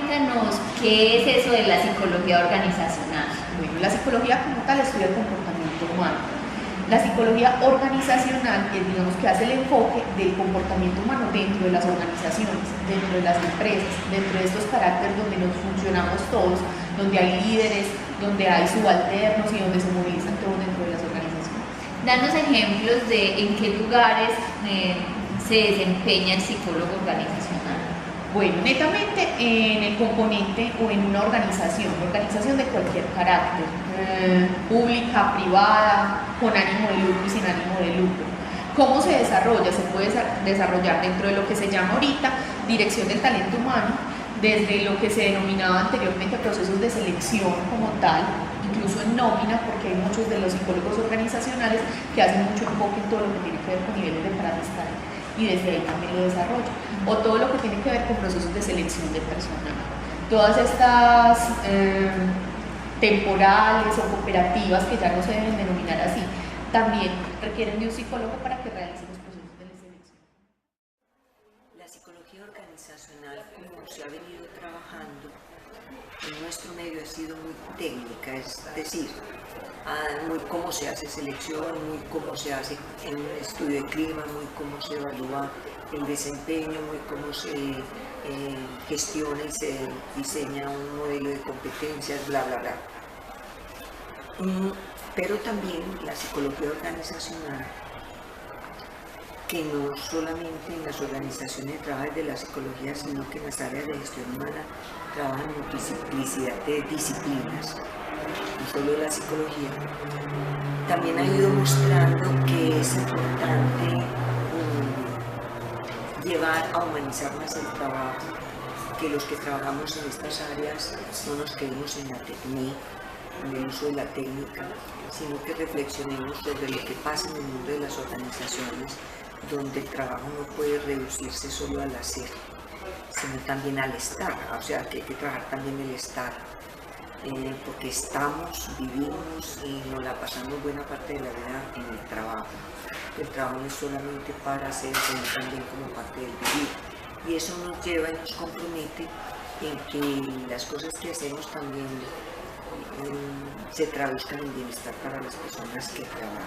cuéntanos qué es eso de la psicología organizacional. Bueno, la psicología como tal estudia el comportamiento humano. La psicología organizacional es, digamos, que hace el enfoque del comportamiento humano dentro de las organizaciones, dentro de las empresas, dentro de estos caracteres donde nos funcionamos todos, donde hay líderes, donde hay subalternos y donde se movilizan todos dentro de las organizaciones. Danos ejemplos de en qué lugares se desempeña el psicólogo organizacional. Bueno, netamente en el componente o en una organización de cualquier carácter, pública, privada, con ánimo de lucro y sin ánimo de lucro. ¿Cómo se desarrolla? Se puede desarrollar dentro de lo que se llama ahorita dirección del talento humano, desde lo que se denominaba anteriormente procesos de selección como tal, incluso en nómina, porque hay muchos de los psicólogos organizacionales que hacen mucho enfoque en todo lo que tiene que ver con niveles de parametría y desde ahí también lo desarrollo, o todo lo que tiene que ver con procesos de selección de personal. Todas estas temporales o cooperativas, que ya no se deben denominar así, también requieren de un psicólogo para que realice los procesos de selección. La psicología organizacional, como se ha venido trabajando en nuestro medio, ha sido muy técnica, es decir, muy cómo se hace selección, muy cómo se hace en un estudio de clima, muy cómo se evalúa el desempeño, muy cómo se gestiona y se diseña un modelo de competencias, bla, bla, bla. Pero también la psicología organizacional, que no solamente en las organizaciones trabaja de la psicología, sino que en las áreas de gestión humana trabajan en multiplicidad de disciplinas, no solo la psicología, también ha ido mostrando que es importante llevar a humanizar más el trabajo, que los que trabajamos en estas áreas no nos quedemos en la técnica, en el uso de la técnica, sino que reflexionemos sobre lo que pasa en el mundo de las organizaciones, donde el trabajo no puede reducirse solo al hacer, sino también al estar, o sea que hay que trabajar también el estar, porque estamos, vivimos y nos la pasamos buena parte de la vida en el trabajo. El trabajo no es solamente para hacer, sino también como parte del vivir, y eso nos lleva y nos compromete en que las cosas que hacemos también se traduzcan en bienestar para las personas que trabajan.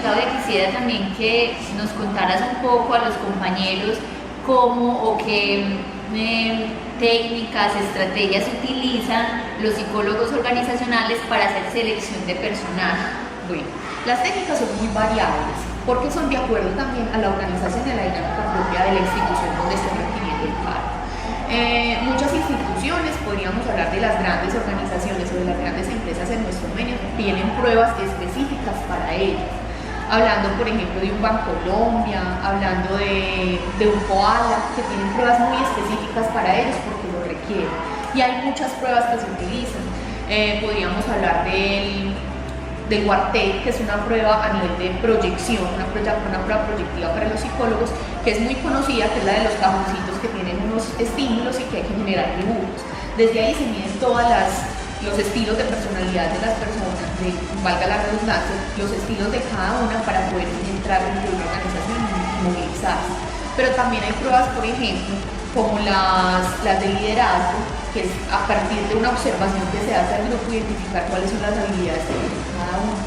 Claudia, quisiera también que nos contaras un poco a los compañeros cómo o qué técnicas, estrategias utilizan los psicólogos organizacionales para hacer selección de personal. Bueno, las técnicas son muy variables porque son de acuerdo también a la organización y a la dinámica propia de la institución donde estén requiriendo el cargo. Muchas instituciones, podríamos hablar de las grandes organizaciones o de las grandes empresas en nuestro medio, tienen pruebas específicas para ello. Hablando, por ejemplo, de un Bancolombia, hablando de un Koala, que tienen pruebas muy específicas para ellos porque lo requieren. Y hay muchas pruebas que se utilizan. Podríamos hablar del Wartec, que es una prueba a nivel de proyección, una prueba proyectiva para los psicólogos, que es muy conocida, que es la de los cajoncitos que tienen unos estímulos y que hay que generar dibujos. Desde ahí se miden todos los estilos de personalidad de las personas, valga la redundancia, los estilos de cada una para poder entrar dentro de una organización y movilizarse. Pero también hay pruebas, por ejemplo, como las de liderazgo, que es a partir de una observación que se hace al grupo identificar cuáles son las habilidades que tiene cada uno.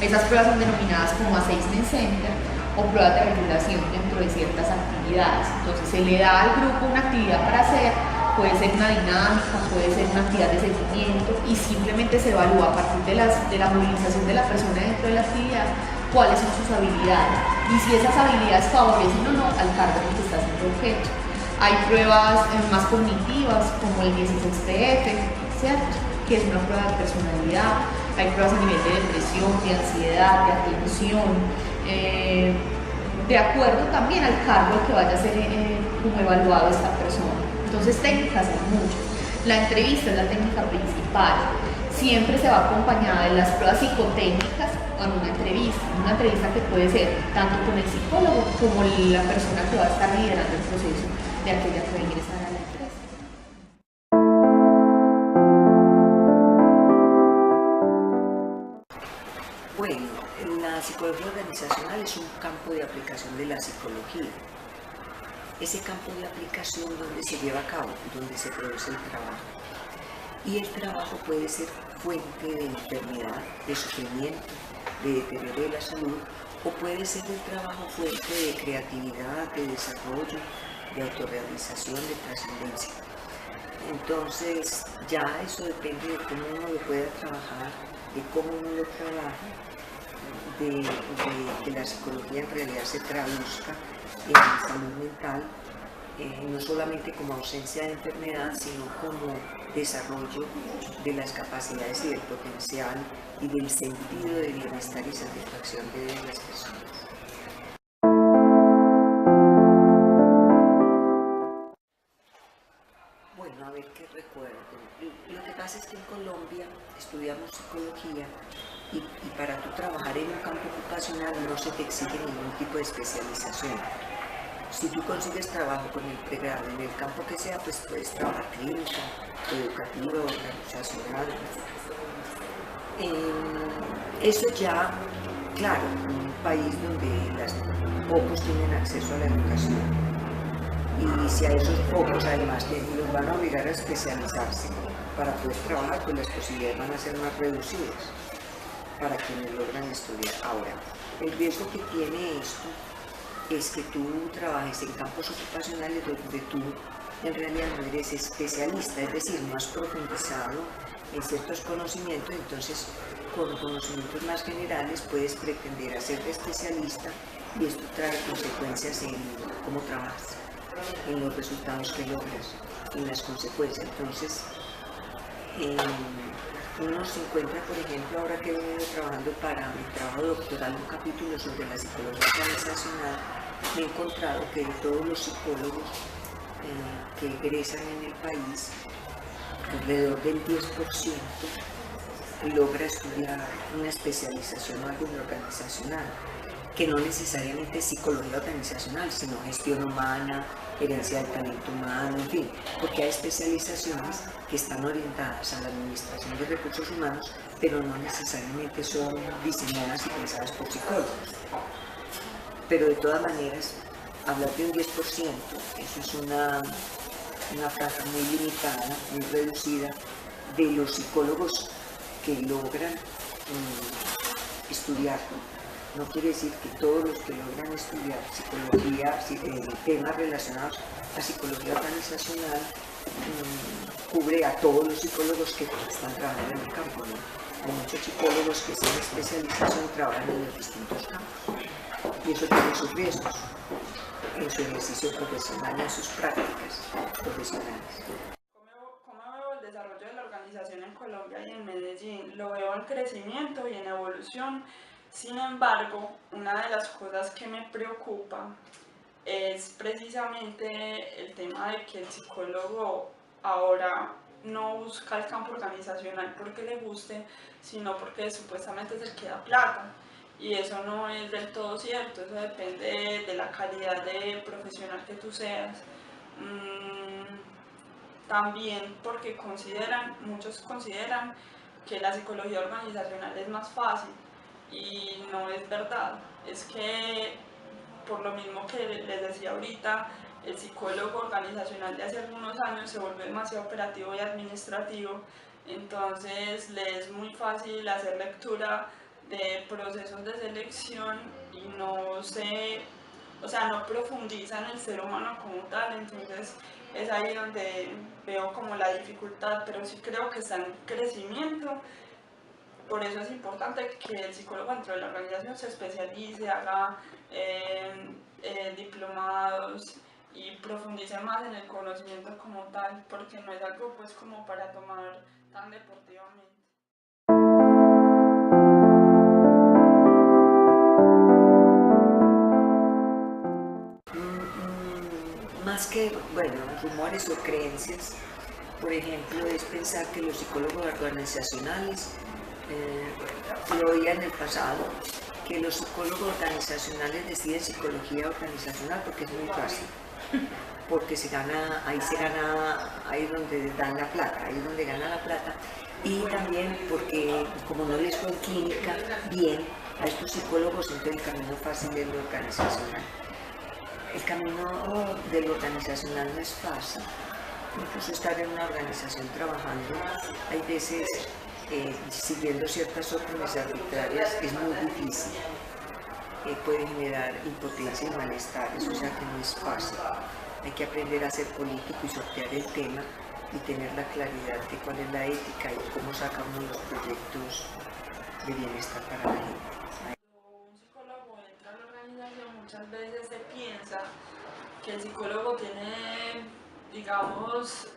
Esas pruebas son denominadas como assessment center o pruebas de regulación dentro de ciertas actividades. Entonces se le da al grupo una actividad para hacer, puede ser una dinámica, puede ser una actividad de seguimiento, y simplemente se evalúa a partir de la movilización de la persona dentro de la actividad cuáles son sus habilidades y si esas habilidades favorecen o no al cargo que está siendo objeto. Hay pruebas más cognitivas como el 16TF, ¿cierto?, que es una prueba de personalidad. Hay pruebas a nivel de depresión, de ansiedad, de atención, de acuerdo también al cargo que vaya a ser como evaluado esta persona. Entonces técnicas hay muchas. La entrevista es la técnica principal. Siempre se va acompañada de las pruebas psicotécnicas en una entrevista que puede ser tanto con el psicólogo como la persona que va a estar liderando el proceso de aquella que va a ingresar a la empresa. Bueno, las psicología organizacional es un campo de aplicación de la psicología. Ese campo de aplicación donde se lleva a cabo, donde se produce el trabajo. Y el trabajo puede ser fuente de enfermedad, de sufrimiento, de deterioro de la salud, o puede ser el trabajo fuente de creatividad, de desarrollo, de autorrealización, de trascendencia. Entonces, ya eso depende de cómo uno lo pueda trabajar, de cómo uno lo trabaja, de que la psicología en realidad se traduzca en salud mental, no solamente como ausencia de enfermedad, sino como desarrollo de las capacidades y del potencial y del sentido de bienestar y satisfacción de las personas. Bueno, a ver qué recuerdo. Lo que pasa es que en Colombia estudiamos psicología y para tú trabajar en un campo ocupacional no se te exige ningún tipo de especialización. Si tú consigues trabajo con el pregrado en el campo que sea, pues puedes trabajar clínica, educativa, organizacional. Eso ya, claro, en un país donde pocos tienen acceso a la educación. Y si a esos pocos además los van a obligar a especializarse para poder trabajar, pues las posibilidades van a ser más reducidas para quienes logran estudiar. Ahora, el riesgo que tiene esto es que tú trabajes en campos ocupacionales donde tú en realidad no eres especialista, es decir, no has profundizado en ciertos conocimientos, entonces con conocimientos más generales puedes pretender hacerte especialista y esto trae consecuencias en cómo trabajas, en los resultados que logras, en las consecuencias. Entonces, uno se encuentra, por ejemplo, ahora que he venido trabajando para mi trabajo doctoral, un capítulo sobre la psicología organizacional, me he encontrado que de todos los psicólogos que egresan en el país, alrededor del 10% logra estudiar una especialización o algo en organizacional, que no necesariamente es psicología organizacional, sino gestión humana, gerencia del talento humano, en fin, porque hay especializaciones que están orientadas a la administración de recursos humanos, pero no necesariamente son diseñadas y pensadas por psicólogos. Pero de todas maneras, hablar de un 10%, eso es una franja muy limitada, muy reducida, de los psicólogos que logran estudiar. No quiere decir que todos los que logran estudiar psicología, temas relacionados a psicología organizacional, cubre a todos los psicólogos que están trabajando en el campo, ¿no? Hay muchos psicólogos que sin especialización trabajan en los distintos campos y eso tiene sus riesgos en su ejercicio profesional y en sus prácticas profesionales. ¿Cómo veo el desarrollo de la organización en Colombia y en Medellín? Lo veo en crecimiento y en evolución. Sin embargo, una de las cosas que me preocupa es precisamente el tema de que el psicólogo ahora no busca el campo organizacional porque le guste, sino porque supuestamente se queda plata. Y eso no es del todo cierto, eso depende de la calidad de profesional que tú seas. También porque muchos consideran que la psicología organizacional es más fácil. Y no es verdad, es que por lo mismo que les decía ahorita, el psicólogo organizacional de hace algunos años se vuelve demasiado operativo y administrativo, entonces le es muy fácil hacer lectura de procesos de selección y no profundiza en el ser humano como tal, entonces es ahí donde veo como la dificultad, pero sí creo que está en crecimiento. Por eso es importante que el psicólogo dentro de la organización se especialice, haga diplomados y profundice más en el conocimiento como tal, porque no es algo pues como para tomar tan deportivamente. Más que, rumores o creencias, por ejemplo, es pensar que los psicólogos organizacionales, lo oía en el pasado, que los psicólogos organizacionales deciden psicología organizacional porque es muy fácil, porque ahí es donde dan la plata, ahí es donde gana la plata, y también porque como no les fue en clínica bien, A estos psicólogos siempre el camino fácil es lo organizacional. El camino de lo organizacional no es fácil. Incluso estar en una organización trabajando, hay veces siguiendo ciertas órdenes arbitrarias es muy difícil. Puede generar impotencia y malestares, o sea que no es fácil. Hay que aprender a ser político y sortear el tema y tener la claridad de cuál es la ética y cómo saca uno los proyectos de bienestar para la gente. Cuando un psicólogo entra a la organización, muchas veces se piensa que el psicólogo tiene, digamos,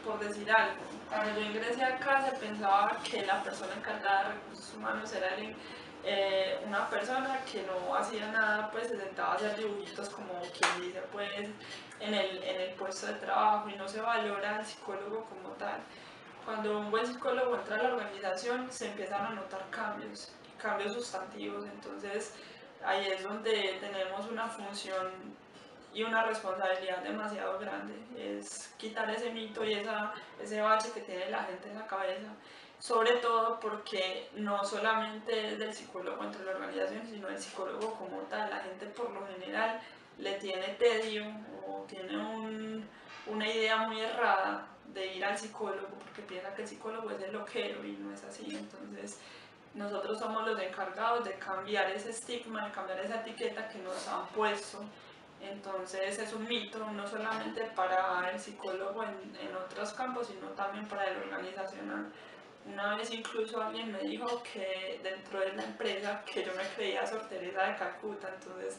por decir algo, cuando yo ingresé acá se pensaba que la persona encargada de recursos humanos era una persona que no hacía nada, pues se sentaba a hacer dibujitos como quien dice, pues en el puesto de trabajo, y no se valora al psicólogo como tal. Cuando un buen psicólogo entra a la organización se empiezan a notar cambios sustantivos, entonces ahí es donde tenemos una función y una responsabilidad demasiado grande, es quitar ese mito y ese bache que tiene la gente en la cabeza, sobre todo porque no solamente es del psicólogo entre la organización, sino del psicólogo como tal. La gente por lo general le tiene tedio o tiene una idea muy errada de ir al psicólogo porque piensa que el psicólogo es el loquero y no es así. Entonces nosotros somos los encargados de cambiar ese estigma, de cambiar esa etiqueta que nos han puesto. Entonces es un mito no solamente para el psicólogo en otros campos, sino también para el organizacional. Una vez incluso alguien me dijo que dentro de la empresa que yo me creía Sor Teresa de Calcuta, entonces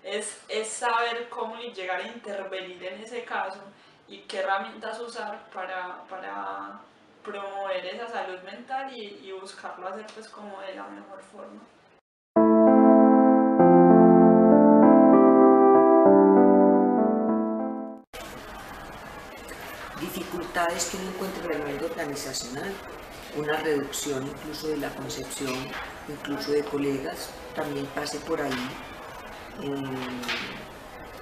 es saber cómo llegar a intervenir en ese caso y qué herramientas usar para promover esa salud mental y buscarlo hacer pues como de la mejor forma. Dificultades que uno encuentra en el mundo organizacional, una reducción incluso de la concepción, incluso de colegas, también pasé por ahí.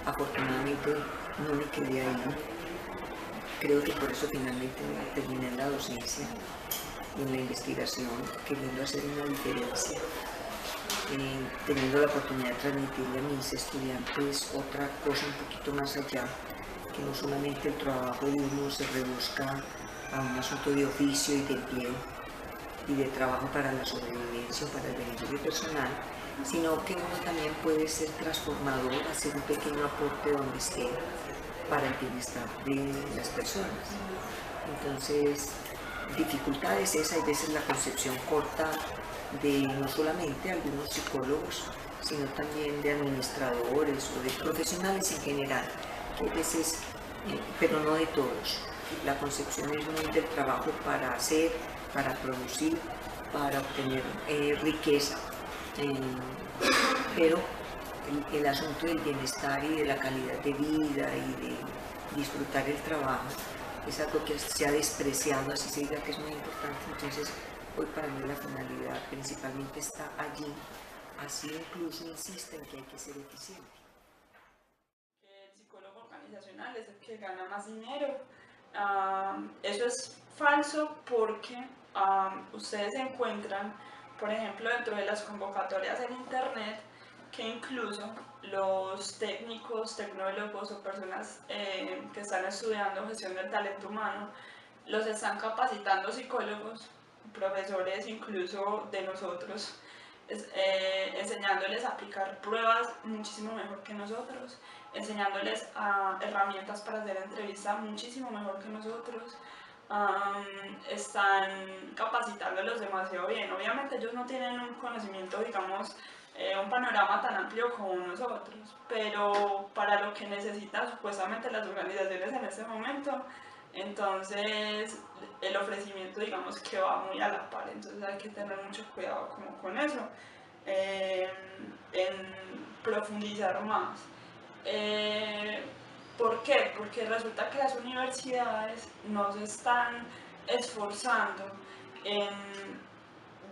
Afortunadamente no me quedé ahí. Creo que por eso finalmente terminé en la docencia, en la investigación, queriendo hacer una diferencia, teniendo la oportunidad de transmitirle a mis estudiantes otra cosa un poquito más allá, que no solamente el trabajo de uno se reduzca a un asunto de oficio y de empleo y de trabajo para la sobrevivencia o para el beneficio personal, sino que uno también puede ser transformador, hacer un pequeño aporte donde esté para el bienestar de las personas. Entonces, dificultades es, hay veces la concepción corta de no solamente algunos psicólogos, sino también de administradores o de profesionales en general, que a veces, pero no de todos. La concepción es muy del trabajo para hacer, para producir, para obtener riqueza, pero el asunto del bienestar y de la calidad de vida y de disfrutar el trabajo es algo que se ha despreciado, así se diga que es muy importante. Entonces hoy para mí la finalidad principalmente está allí, así incluso insiste en que hay que ser eficiente. El psicólogo organizacional es el que gana más dinero. Eso es falso porque ustedes encuentran, por ejemplo, dentro de las convocatorias en internet, que incluso los técnicos, tecnólogos o personas que están estudiando gestión del talento humano, los están capacitando psicólogos, profesores incluso de nosotros, enseñándoles a aplicar pruebas muchísimo mejor que nosotros, enseñándoles herramientas para hacer entrevistas muchísimo mejor que nosotros. Están capacitándolos demasiado bien. Obviamente ellos no tienen un conocimiento, digamos, un panorama tan amplio como nosotros, pero para lo que necesitan supuestamente las organizaciones en este momento, entonces el ofrecimiento, digamos, que va muy a la par, entonces hay que tener mucho cuidado como con eso, en profundizar más. ¿Por qué? Porque resulta que las universidades no se están esforzando en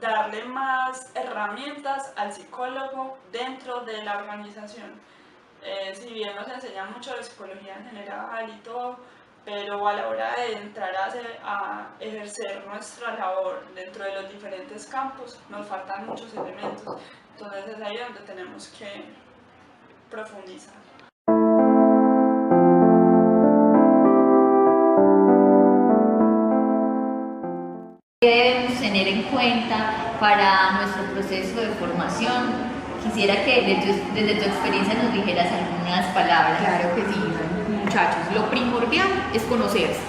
darle más herramientas al psicólogo dentro de la organización. Si bien nos enseñan mucho de psicología en general y todo, pero a la hora de entrar a ejercer nuestra labor dentro de los diferentes campos nos faltan muchos elementos, entonces es ahí donde tenemos que profundizar. ¿Qué debemos tener en cuenta para nuestro proceso de formación? Quisiera que desde tu experiencia nos dijeras algunas palabras. Claro que sí, muchachos. Lo primordial es conocerse,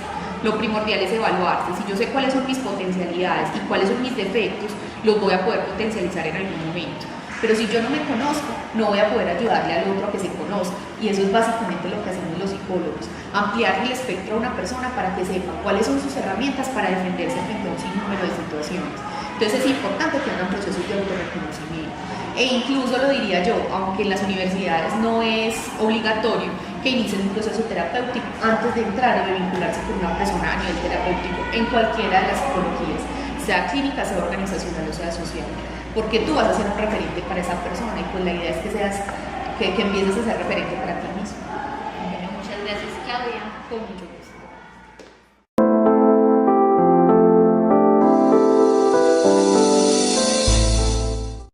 lo primordial es evaluarse. Si yo sé cuáles son mis potencialidades y cuáles son mis defectos, los voy a poder potencializar en algún momento. Pero si yo no me conozco, no voy a poder ayudarle al otro a que se conozca. Y eso es básicamente lo que hacemos los psicólogos, ampliar el espectro a una persona para que sepa cuáles son sus herramientas para defenderse frente a un sinnúmero de situaciones. Entonces es importante que hagan procesos de autorreconocimiento. E incluso lo diría yo, aunque en las universidades no es obligatorio que inicien un proceso terapéutico antes de entrar y vincularse con una persona a nivel terapéutico en cualquiera de las psicologías, sea clínica, sea organizacional o sea social, porque tú vas a ser un referente para esa persona y pues la idea es que empieces a ser referente para ti mismo. Bueno, muchas gracias, Claudia. Con mucho gusto.